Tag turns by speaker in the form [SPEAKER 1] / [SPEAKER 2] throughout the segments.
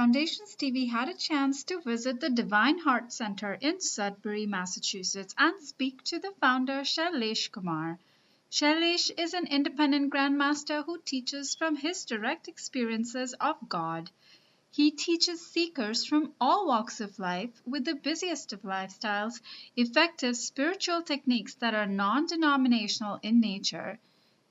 [SPEAKER 1] Foundations TV had a chance to visit the Divine Heart Center in Sudbury, Massachusetts, and speak to the founder, Shailesh Kumar. Shailesh is an independent Grandmaster who teaches from his direct experiences of God. He teaches seekers from all walks of life, with the busiest of lifestyles, effective spiritual techniques that are non-denominational in nature.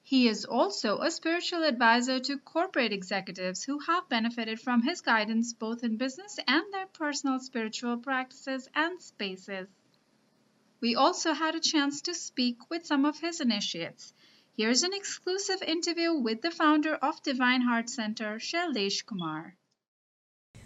[SPEAKER 1] He is also a spiritual advisor to corporate executives who have benefited from his guidance both in business and their personal spiritual practices and spaces. We also had a chance to speak with some of his initiates. Here's an exclusive interview with the founder of Divine Heart Center, Shailesh Kumar.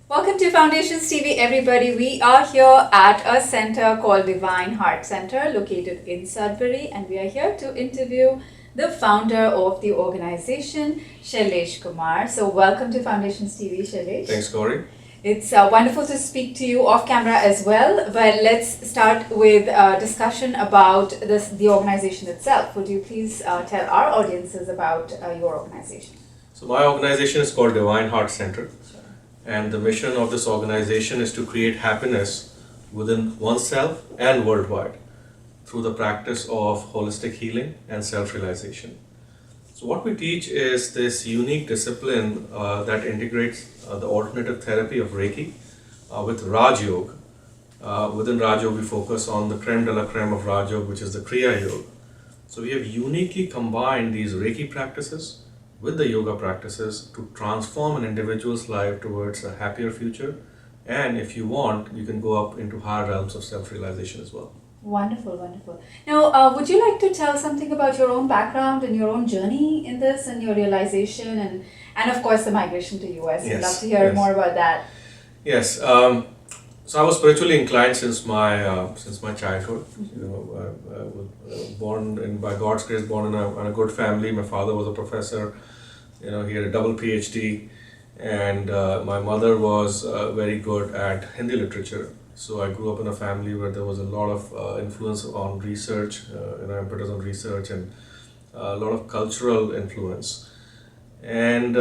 [SPEAKER 1] Welcome to Foundations TV, everybody. We are here at a center called Divine Heart Center, located in Sudbury, and we are here to interview the founder of the organization, Shailesh Kumar. So welcome to Foundations TV, Shailesh.
[SPEAKER 2] Thanks, Gauri.
[SPEAKER 1] It's wonderful to speak to you off camera as well, but let's start with a discussion about the organization itself. Would you please tell our audiences about your organization?
[SPEAKER 2] So my organization is called Divine Heart Center, and the mission of this organization is to create happiness within oneself and worldwide through the practice of holistic healing and self-realization. So what we teach is this unique discipline that integrates the alternative therapy of Reiki with Raj Yoga. Within Raj Yoga, we focus on the creme de la creme of Raj Yoga, which is the Kriya Yoga. So we have uniquely combined these Reiki practices with the yoga practices to transform an individual's life towards a happier future. And if you want, you can go up into higher realms of self-realization as well.
[SPEAKER 1] Wonderful, wonderful. Now, would you like to tell something about your own background and your own journey in this and your realization and of course the migration to US? I'd love to hear more about that.
[SPEAKER 2] Yes. So I was spiritually inclined since my childhood. You know, by God's grace, born in a good family. My father was a professor. You know, he had a double PhD, and my mother was very good at Hindi literature. So I grew up in a family where there was a lot of influence on research, impetus on research, and a lot of cultural influence. And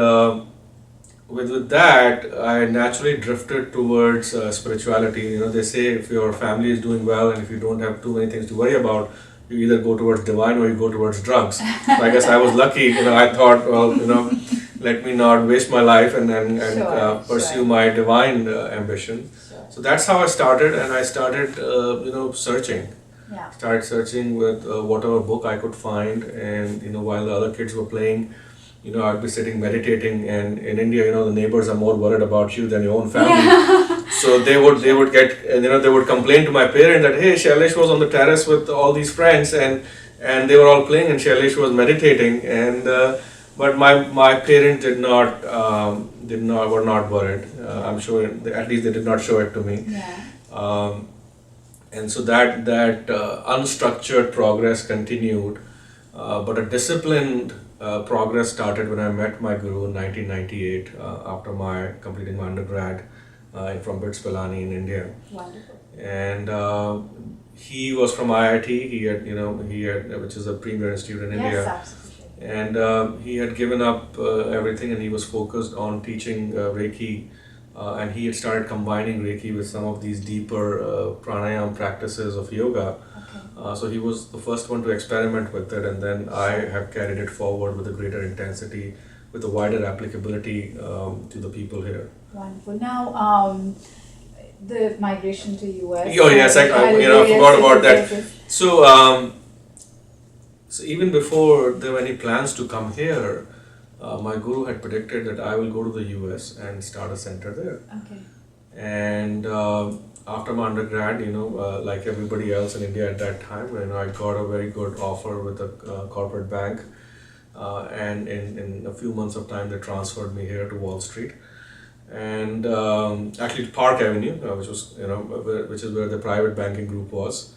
[SPEAKER 2] with that, I naturally drifted towards spirituality. You know, they say if your family is doing well and if you don't have too many things to worry about, you either go towards divine or you go towards drugs. So I guess I was lucky. You know, I thought, well, you know, let me not waste my life and pursue my divine ambition. So that's how I started, and I started, searching.
[SPEAKER 1] Yeah.
[SPEAKER 2] Started searching with whatever book I could find, and while the other kids were playing, I'd be sitting meditating. And in India, the neighbors are more worried about you than your own family.
[SPEAKER 1] Yeah.
[SPEAKER 2] So they would get, they would complain to my parents that, hey, Shailesh was on the terrace with all these friends, and they were all playing, and Shailesh was meditating, and. But my parents were not worried. I'm sure at least they did not show it to me.
[SPEAKER 1] Yeah.
[SPEAKER 2] And so that unstructured progress continued, but a disciplined progress started when I met my guru in 1998 after completing my undergrad from BITS Pilani in India.
[SPEAKER 1] Wonderful.
[SPEAKER 2] And he was from IIT. He had which is a premier institute in India.
[SPEAKER 1] Yes, absolutely.
[SPEAKER 2] And he had given up everything, and he was focused on teaching Reiki, and he had started combining Reiki with some of these deeper pranayama practices of yoga.
[SPEAKER 1] Okay.
[SPEAKER 2] So he was the first one to experiment with it, and then I have carried it forward with a greater intensity, with a wider applicability to the people here.
[SPEAKER 1] Wonderful. Now, the migration to US.
[SPEAKER 2] Oh yes, I forgot about that. So even before there were any plans to come here, my guru had predicted that I will go to the US and start a center there.
[SPEAKER 1] Okay.
[SPEAKER 2] And after my undergrad, like everybody else in India at that time, I got a very good offer with a corporate bank, and in a few months of time they transferred me here to Wall Street, and actually to Park Avenue, which was which is where the private banking group was.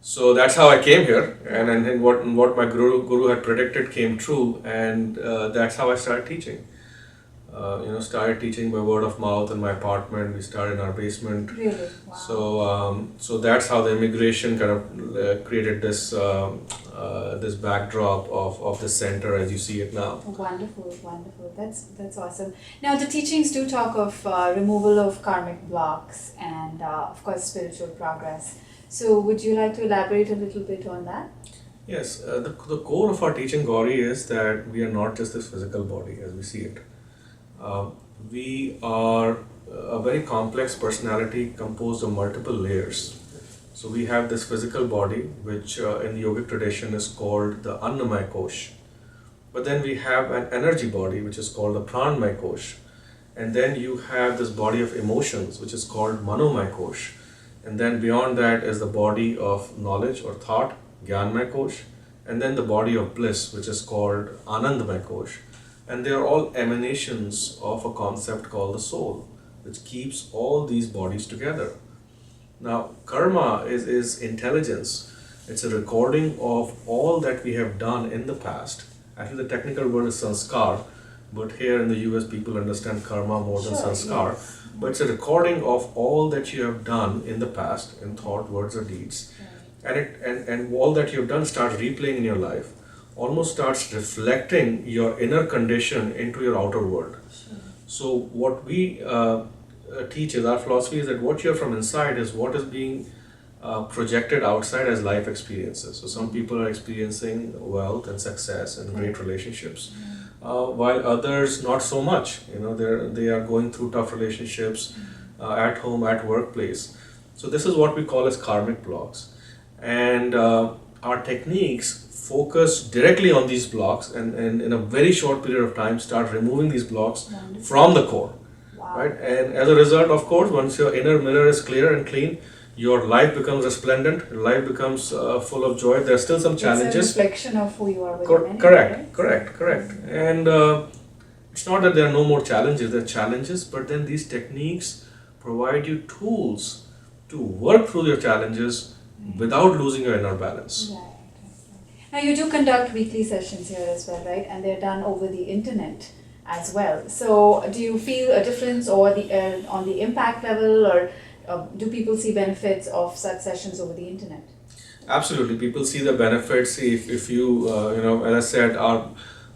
[SPEAKER 2] So that's how I came here, and what my guru had predicted came true, and that's how I started teaching. Started teaching by word of mouth in my apartment. We started in our basement.
[SPEAKER 1] Really? Wow.
[SPEAKER 2] So that's how the immigration kind of created this backdrop of the center as you see it now.
[SPEAKER 1] Wonderful, wonderful. That's awesome. Now the teachings do talk of removal of karmic blocks and of course spiritual progress. So would you like to elaborate a little bit on that?
[SPEAKER 2] Yes, the core of our teaching, Gauri, is that we are not just this physical body as we see it. We are a very complex personality composed of multiple layers. So we have this physical body, which in the yogic tradition is called the Annamaya Kosh. But then we have an energy body, which is called the Pranmaya Kosh. And then you have this body of emotions, which is called Manomaya Kosh. And then beyond that is the body of knowledge or thought, Gyanmaya Kosh. And then the body of bliss, which is called Anandamaya Kosh. And they are all emanations of a concept called the soul, which keeps all these bodies together. Now, karma is intelligence. It's a recording of all that we have done in the past. Actually, the technical word is sanskar, but here in the US, people understand karma more than sanskar. Yes. But it's a recording of all that you have done in the past, in thought, words, or deeds. And all that you have done starts replaying in your life, almost starts reflecting your inner condition into your outer world. Sure. So what we teach is, our philosophy is that what you have from inside is what is being projected outside as life experiences. So some people are experiencing wealth and success and great relationships, while others not so much. They are going through tough relationships at home, at workplace. So this is what we call as karmic blocks. And our techniques focus directly on these blocks and in a very short period of time start removing these blocks from the core. Wow. Right? And as a result, of course, once your inner mirror is clear and clean, your life becomes resplendent, your life becomes full of joy. There are still some challenges.
[SPEAKER 1] It's a reflection of who you are within.
[SPEAKER 2] Correct. And it's not that there are no more challenges, there are challenges, but then these techniques provide you tools to work through your challenges without losing your inner balance.
[SPEAKER 1] Right. Now you do conduct weekly sessions here as well, right? And they're done over the internet as well. So do you feel a difference or on the impact level, or do people see benefits of such sessions over the internet?
[SPEAKER 2] Absolutely, people see the benefits. If you, as I said,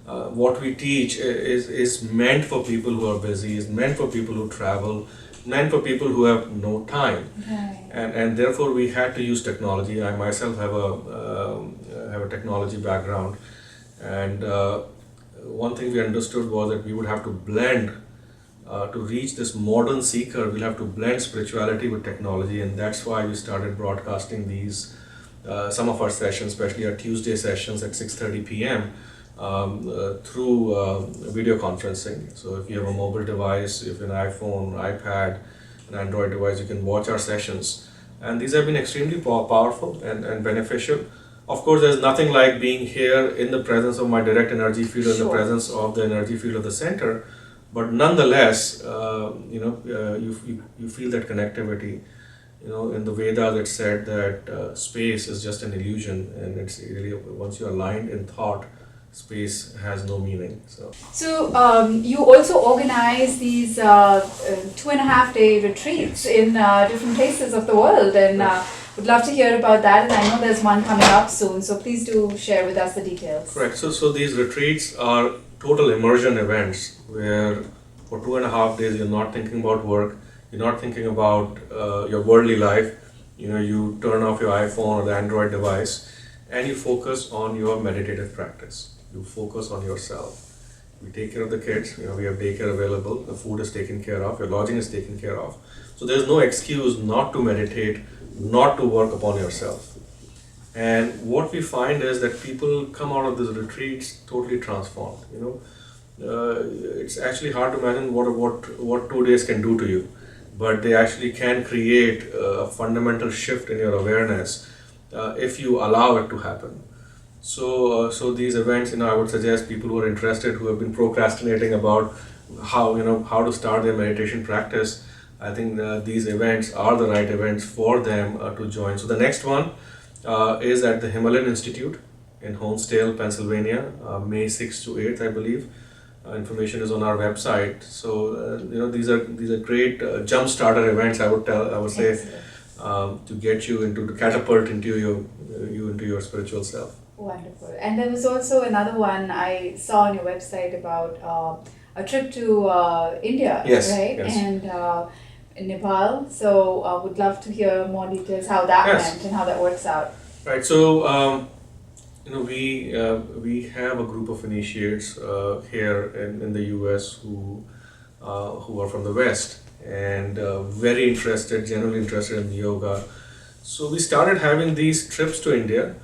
[SPEAKER 2] what we teach is meant for people who are busy, is meant for people who travel, meant for people who have no time.
[SPEAKER 1] Right.
[SPEAKER 2] And therefore we had to use technology. I myself have a technology background, and one thing we understood was that we would have to blend to reach this modern seeker. We'll have to blend spirituality with technology, and that's why we started broadcasting these some of our sessions, especially our Tuesday sessions at 6:30 p.m. Through video conferencing. So if you have a mobile device, if you have an iPhone, iPad, an Android device, you can watch our sessions. And these have been extremely powerful and beneficial. Of course, there's nothing like being here in the presence of my direct energy field, in the presence of the energy field of the center. But nonetheless, you feel that connectivity. In the Vedas it said that space is just an illusion, and it's really, once you're aligned in thought, space has no meaning.
[SPEAKER 1] So you also organize these 2.5-day retreats in different places of the world, and would love to hear about that. And I know there's one coming up soon, so please do share with us the details.
[SPEAKER 2] Correct. So these retreats are total immersion events where for 2.5 days you're not thinking about work, you're not thinking about your worldly life. You turn off your iPhone or the Android device, and you focus on your meditative practice. You focus on yourself. We take care of the kids. We have daycare available. The food is taken care of. Your lodging is taken care of. So there's no excuse not to meditate, not to work upon yourself. And what we find is that people come out of these retreats totally transformed. It's actually hard to imagine what 2 days can do to you, but they actually can create a fundamental shift in your awareness if you allow it to happen. So these events, I would suggest people who are interested, who have been procrastinating about how to start their meditation practice, I think these events are the right events for them to join. So the next one is at the Himalayan Institute in Honesdale, Pennsylvania, May 6th to 8th, I believe. Information is on our website. So these are great jump starter events. I would say to get you into, to catapult into your spiritual self.
[SPEAKER 3] Wonderful. And there was also another one I saw on your website about a trip to India,
[SPEAKER 2] Yes,
[SPEAKER 3] right?
[SPEAKER 2] yes.
[SPEAKER 3] And in Nepal. So would love to hear more details how that
[SPEAKER 2] Yes.
[SPEAKER 3] went and how that works out.
[SPEAKER 2] Right. So we have a group of initiates here in the U.S. who are from the West and very interested, genuinely interested in yoga. So we started having these trips to India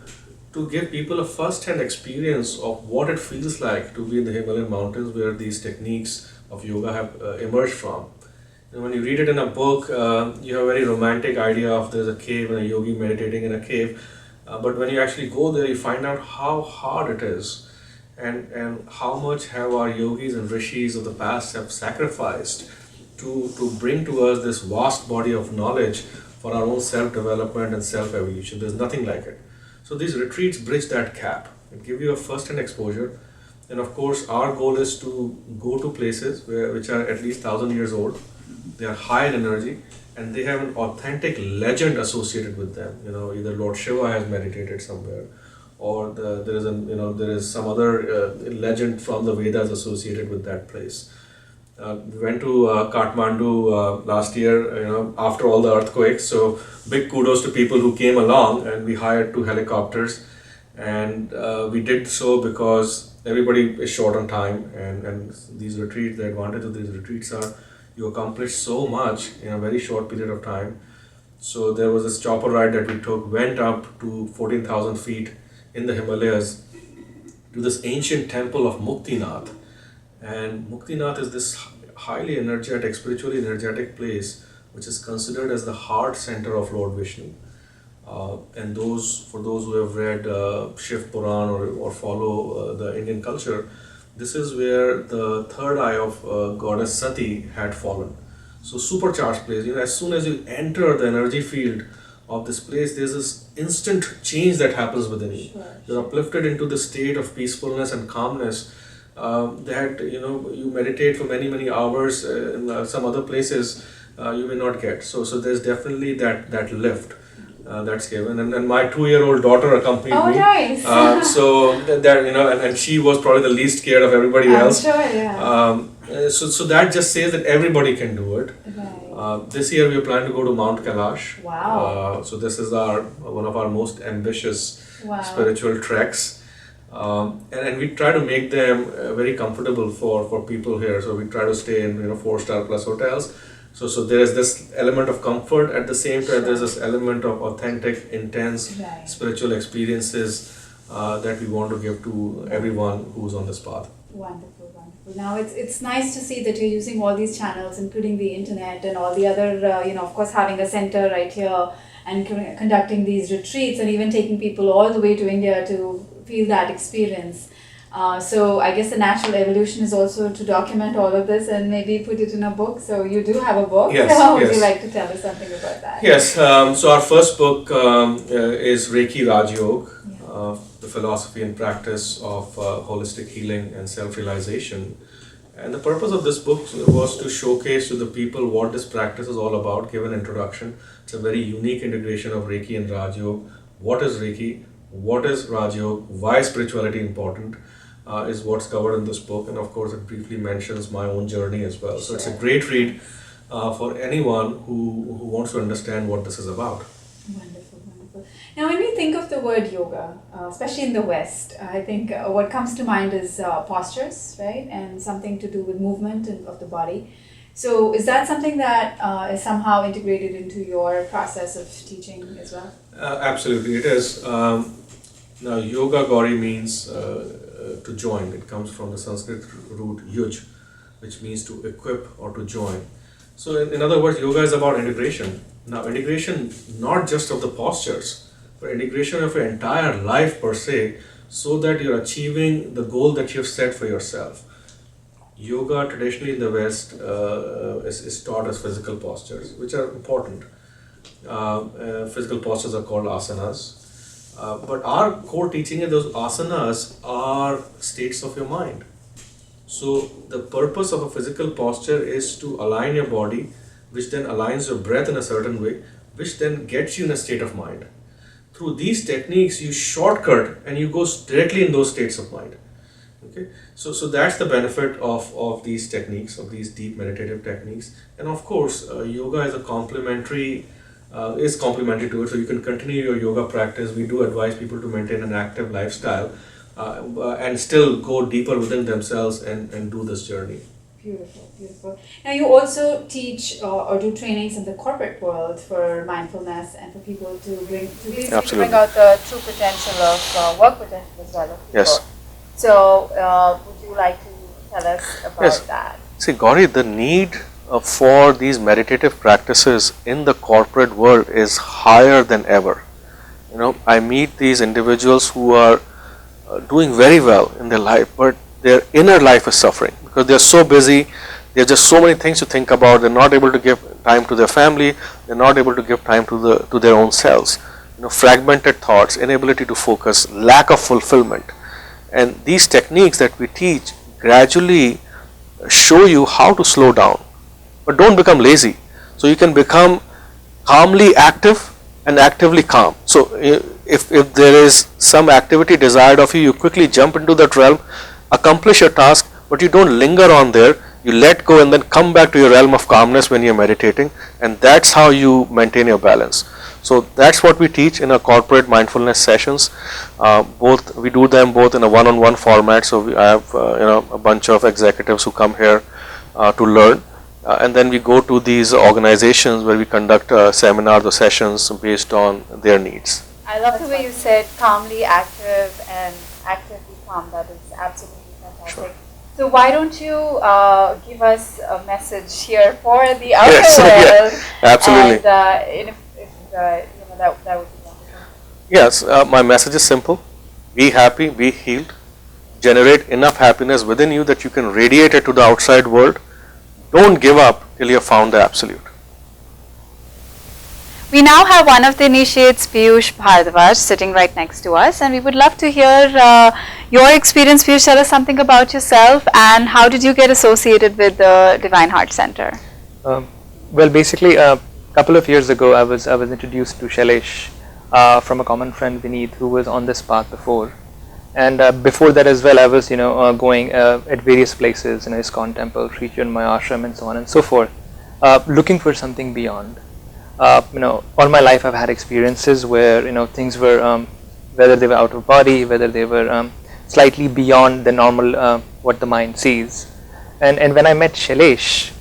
[SPEAKER 2] to give people a first-hand experience of what it feels like to be in the Himalayan mountains, where these techniques of yoga have emerged from. And when you read it in a book, you have a very romantic idea of there's a cave and a yogi meditating in a cave. But when you actually go there, you find out how hard it is, and how much have our yogis and rishis of the past have sacrificed to bring to us this vast body of knowledge for our own self-development and self-evolution. There's nothing like it. So these retreats bridge that gap and give you a first-hand exposure. And of course, our goal is to go to places which are at least 1,000 years old. They are high in energy, and they have an authentic legend associated with them. Either Lord Shiva has meditated somewhere, or there is some other legend from the Vedas associated with that place. We went to Kathmandu last year, after all the earthquakes. So big kudos to people who came along, and we hired 2 helicopters, and we did so because everybody is short on time, and these retreats, the advantage of these retreats are you accomplish so much in a very short period of time. So there was this chopper ride that we took, went up to 14,000 feet in the Himalayas to this ancient temple of Muktinath. And Muktinath is this highly energetic, spiritually energetic place, which is considered as the heart center of Lord Vishnu. And for those who have read Shiv Puran or follow the Indian culture, this is where the third eye of goddess Sati had fallen. So supercharged place. As soon as you enter the energy field of this place, there's this instant change that happens within you.
[SPEAKER 3] Sure.
[SPEAKER 2] You're uplifted into the state of peacefulness and calmness that you meditate for many hours in some other places you may not get. So there's definitely that lift. That's given, and my 2-year-old daughter accompanied me.
[SPEAKER 3] Nice.
[SPEAKER 2] So that and she was probably the least scared of everybody else.
[SPEAKER 3] I'm sure, yeah.
[SPEAKER 2] So that just says that everybody can do it.
[SPEAKER 3] Right.
[SPEAKER 2] This year we are planning to go to Mount Kailash.
[SPEAKER 3] Wow.
[SPEAKER 2] So this is one of our most ambitious
[SPEAKER 3] Wow.
[SPEAKER 2] spiritual treks, and we try to make them very comfortable for people here. So we try to stay in 4-star plus hotels. So there is this element of comfort, at the same time.
[SPEAKER 3] Sure.
[SPEAKER 2] There's this element of authentic, intense
[SPEAKER 3] Right.
[SPEAKER 2] spiritual experiences that we want to give to everyone who's on this path.
[SPEAKER 3] Wonderful, wonderful. Now it's nice to see that you're using all these channels, including the internet and all the other, of course, having a center right here and conducting these retreats and even taking people all the way to India to feel that experience. So I guess the natural evolution is also to document all of this and maybe put it in a book. So you do have a book.
[SPEAKER 2] Yes,
[SPEAKER 3] So would
[SPEAKER 2] yes.
[SPEAKER 3] you like to tell us something about that?
[SPEAKER 2] Yes, so our first book is Reiki Raj Yoga, the philosophy and practice of holistic healing and self-realization. And the purpose of this book was to showcase to the people what this practice is all about, give an introduction. It's a very unique integration of Reiki and Raj Yoga. What is Reiki? What is Raj Yoga? Why is spirituality important? Is what's covered in this book, and of course it briefly mentions my own journey as well. So it's a great read for anyone who wants to understand what this is about.
[SPEAKER 3] Wonderful, wonderful. Now, when we think of the word yoga, especially in the West, I think what comes to mind is postures, right? And something to do with movement of the body. So is that something that is somehow integrated into your process of teaching as well?
[SPEAKER 2] Absolutely, it is. Now, yoga gauri means to join. It comes from the Sanskrit root yuj, which means to equip or to join. So in other words, yoga is about integration. Now, integration not just of the postures, but integration of your entire life per se, so that you're achieving the goal that you've set for yourself. Yoga traditionally in the West is taught as physical postures, which are important. Physical postures are called asanas. But our core teaching is those asanas are states of your mind. So the purpose of a physical posture is to align your body, which then aligns your breath in a certain way, which then gets you in a state of mind. Through these techniques, you shortcut and you go directly in those states of mind. Okay, so that's the benefit of these techniques, of these deep meditative techniques. And of course, yoga is a complementary is complementary to it. So you can continue your yoga practice. We do advise people to maintain an active lifestyle and still go deeper within themselves and do this journey.
[SPEAKER 3] Beautiful, beautiful. Now you also teach or do trainings in the corporate world for mindfulness and for people to bring out the true potential of work potential as well.
[SPEAKER 4] Yes.
[SPEAKER 3] So would you like to tell us about that?
[SPEAKER 4] See, Gauri, the need for these meditative practices in the corporate world is higher than ever. You know, I meet these individuals who are doing very well in their life, but their inner life is suffering because they are so busy. There are just so many things to think about. They're not able to give time to their family. They're not able to give time to their own selves. You know, fragmented thoughts, inability to focus, lack of fulfillment. And these techniques that we teach gradually show you how to slow down, but don't become lazy. So you can become calmly active and actively calm. So if there is some activity desired of you, you quickly jump into that realm, accomplish your task, but you don't linger on there. You let go and then come back to your realm of calmness when you're meditating, and that's how you maintain your balance. So that's what we teach in our corporate mindfulness sessions. We do them both in a one-on-one format. So I have a bunch of executives who come here to learn, and then we go to these organizations where we conduct seminars or sessions based on their needs.
[SPEAKER 3] I love the way you said calmly active and actively calm. That is absolutely fantastic.
[SPEAKER 4] Sure.
[SPEAKER 3] So why don't you give us a message here for the outer
[SPEAKER 4] Yes,
[SPEAKER 3] world?
[SPEAKER 4] yeah, absolutely.
[SPEAKER 3] And if that would be wonderful.
[SPEAKER 4] Yes, my message is simple. Be happy, be healed. Generate enough happiness within you that you can radiate it to the outside world. Don't give up till you have found the absolute.
[SPEAKER 3] We now have one of the initiates, Piyush Bhardwaj, sitting right next to us, and we would love to hear your experience. Piyush, tell us something about yourself and how did you get associated with the Divine Heart Center?
[SPEAKER 5] Well, basically, a couple of years ago, I was introduced to Shailesh from a common friend, Vineet, who was on this path before. And before that as well, I was, going at various places, ISKCON temple, Sri Chinmaya ashram, and so on and so forth, looking for something beyond. All my life I've had experiences where things were whether they were out of body, whether they were slightly beyond the normal what the mind sees. And when I met Shailesh,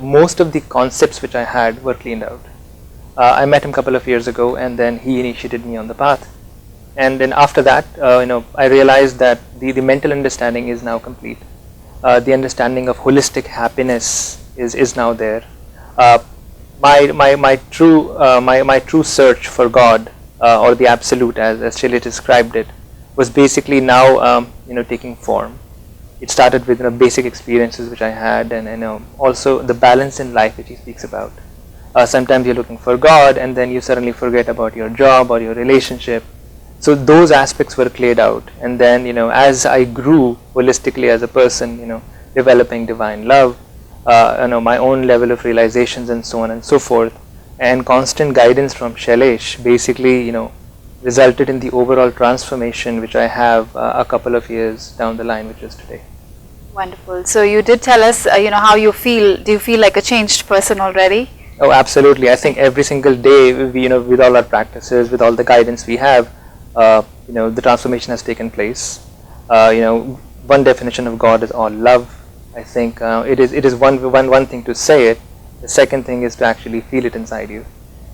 [SPEAKER 5] most of the concepts which I had were cleaned out. I met him a couple of years ago, and then he initiated me on the path. And then after that, I realized that the mental understanding is now complete. The understanding of holistic happiness is now there. My true search for God or the absolute, as Shailesh described it, was basically now taking form. It started with basic experiences which I had, and also the balance in life which he speaks about. Sometimes you're looking for God, and then you suddenly forget about your job or your relationship. So those aspects were cleared out, and then as I grew holistically as a person, developing divine love, my own level of realizations and so on and so forth, and constant guidance from Shailesh basically resulted in the overall transformation which I have a couple of years down the line, which is today.
[SPEAKER 3] Wonderful. So you did tell us how you feel. Do you feel like a changed person already?
[SPEAKER 5] Oh, absolutely. I think every single day we, with all our practices, with all the guidance we have, the transformation has taken place. One definition of God is all love. I think it is one thing to say it. The second thing is to actually feel it inside you,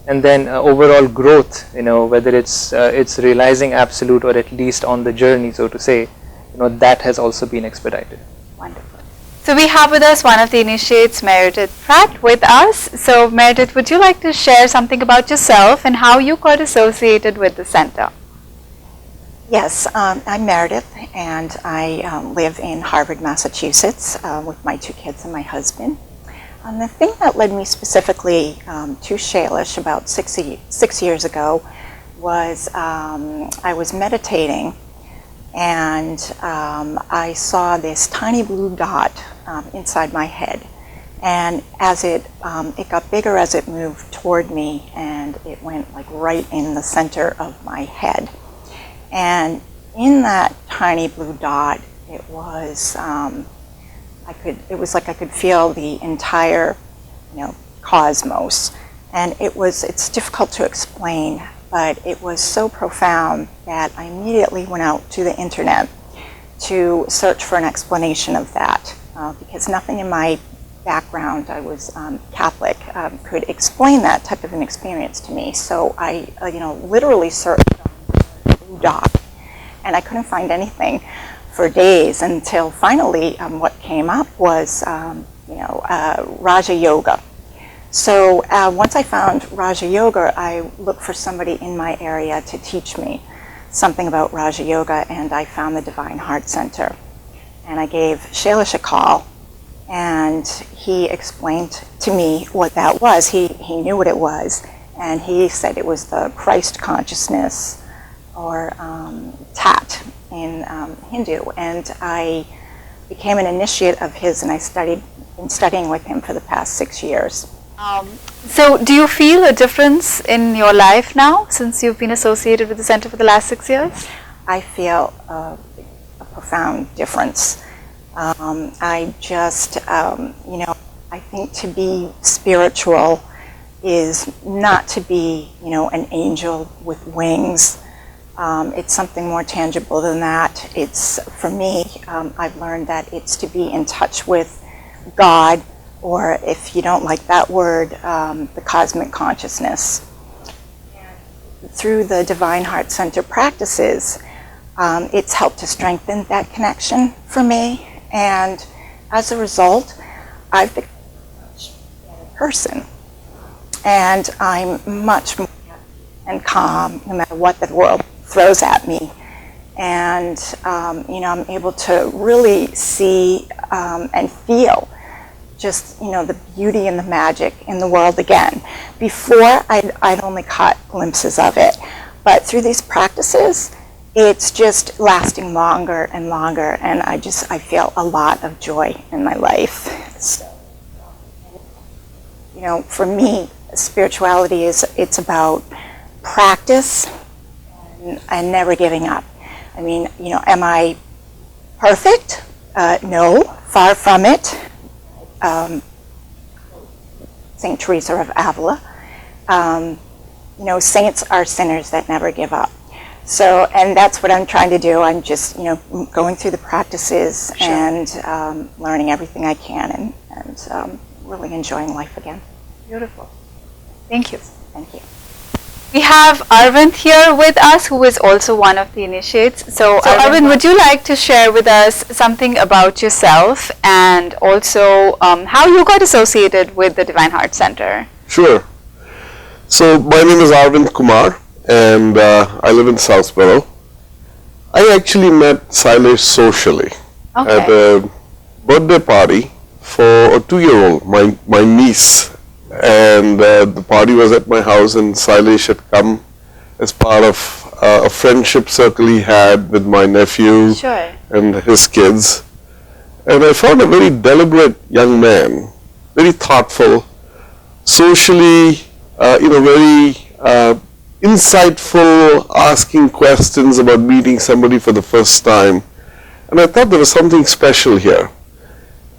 [SPEAKER 5] and then overall growth. Whether it's realizing absolute or at least on the journey, so to say, that has also been expedited.
[SPEAKER 3] Wonderful. So we have with us one of the initiates, Meredith Pratt, with us. So Meredith, would you like to share something about yourself and how you got associated with the center?
[SPEAKER 6] Yes, I'm Meredith, and I live in Harvard, Massachusetts, with my 2 kids and my husband. The thing that led me specifically to Shailesh about 6 years ago was I was meditating, and I saw this tiny blue dot inside my head. And as it got bigger as it moved toward me, and it went like right in the center of my head. And in that tiny blue dot, it was like I could feel the entire, cosmos. And it's difficult to explain, but it was so profound that I immediately went out to the internet to search for an explanation of that, because nothing in my background, I was Catholic, could explain that type of an experience to me. So I, literally searched on Blue Dot, and I couldn't find anything for days until finally what came up was, Raja Yoga. So once I found Raja Yoga, I looked for somebody in my area to teach me something about Raja Yoga, and I found the Divine Heart Center. And I gave Shailesh a call, and he explained to me what that was. He knew what it was, and he said it was the Christ consciousness, or Tat in Hindu. And I became an initiate of his, and been studying with him for the past 6 years.
[SPEAKER 3] So do you feel a difference in your life now since you've been associated with the center for the last 6 years?
[SPEAKER 6] I feel a profound difference. I just, I think to be spiritual is not to be, an angel with wings. It's something more tangible than that. It's, for me, I've learned that it's to be in touch with God, or if you don't like that word, the cosmic consciousness. And through the Divine Heart Center practices, it's helped to strengthen that connection for me. And as a result, I've become a much better person. And I'm much more and calm no matter what the world throws at me. And, I'm able to really see and feel just, the beauty and the magic in the world again. Before, I'd only caught glimpses of it. But through these practices, it's just lasting longer and longer, and I feel a lot of joy in my life. So, for me, spirituality it's about practice and never giving up. I mean, am I perfect? No, far from it. Saint Teresa of Avila. Saints are sinners that never give up. So, and that's what I'm trying to do. I'm just, going through the practices and learning everything I can, and really enjoying life again.
[SPEAKER 3] Beautiful. Thank you.
[SPEAKER 6] Thank you.
[SPEAKER 3] We have Arvind here with us, who is also one of the initiates. So Arvind, would you like to share with us something about yourself, and also how you got associated with the Divine Heart Center?
[SPEAKER 7] Sure. So my name is Arvind Kumar, and I live in Southborough. I actually met Shailesh socially at a birthday party for a 2-year-old, my niece. And the party was at my house, and Shailesh had come as part of a friendship circle he had with my nephew and his kids. And I found a very deliberate young man, very thoughtful, socially, very insightful, asking questions about meeting somebody for the first time. And I thought there was something special here.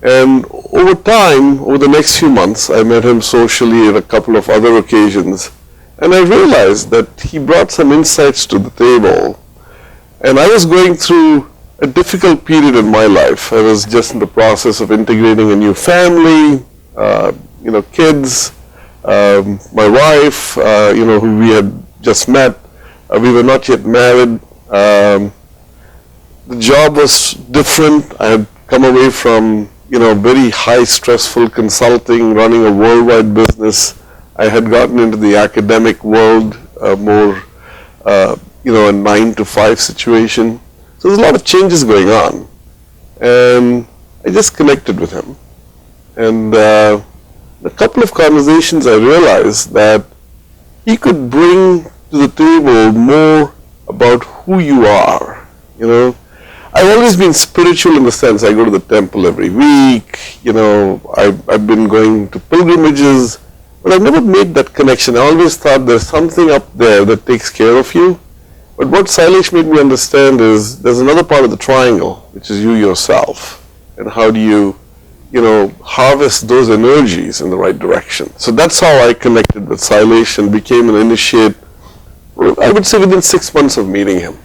[SPEAKER 7] And over time, over the next few months, I met him socially at a couple of other occasions, and I realized that he brought some insights to the table. And I was going through a difficult period in my life. I was just in the process of integrating a new family, kids, my wife, who we had just met. We were not yet married. The job was different. I had come away from very high stressful consulting, running a worldwide business. I had gotten into the academic world, more, a 9-to-5 situation. So there's a lot of changes going on. And I just connected with him. And a couple of conversations I realized that he could bring to the table more about who you are, I've always been spiritual in the sense I go to the temple every week, you know, I've been going to pilgrimages, but I've never made that connection. I always thought there's something up there that takes care of you. But what Shailesh made me understand is there's another part of the triangle, which is you yourself. And how do you, you know, harvest those energies in the right direction. So that's how I connected with Shailesh and became an initiate, I would say within 6 months of meeting him.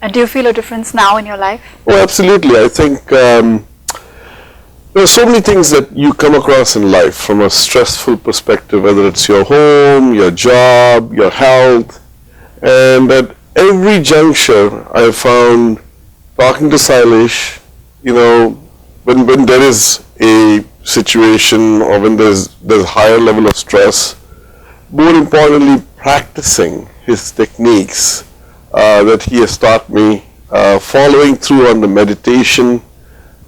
[SPEAKER 3] And do you feel a difference now in your life?
[SPEAKER 7] Oh, absolutely. I think there are so many things that you come across in life from a stressful perspective, whether it's your home, your job, your health. And at every juncture, I have found talking to Shailesh, you know, when there is a situation or when there's a higher level of stress, more importantly, practicing his techniques that he has taught me, following through on the meditation.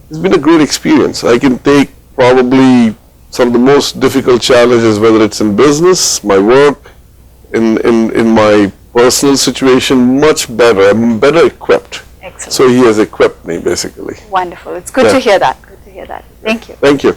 [SPEAKER 7] It's been a great experience. I can take probably some of the most difficult challenges, whether it's in business, my work, in my personal situation, much better. I'm better equipped.
[SPEAKER 3] Excellent.
[SPEAKER 7] So he has equipped me, basically.
[SPEAKER 3] Wonderful. It's good
[SPEAKER 7] Yeah.
[SPEAKER 3] to hear that. Good to hear that. Thank you.
[SPEAKER 7] Thank you.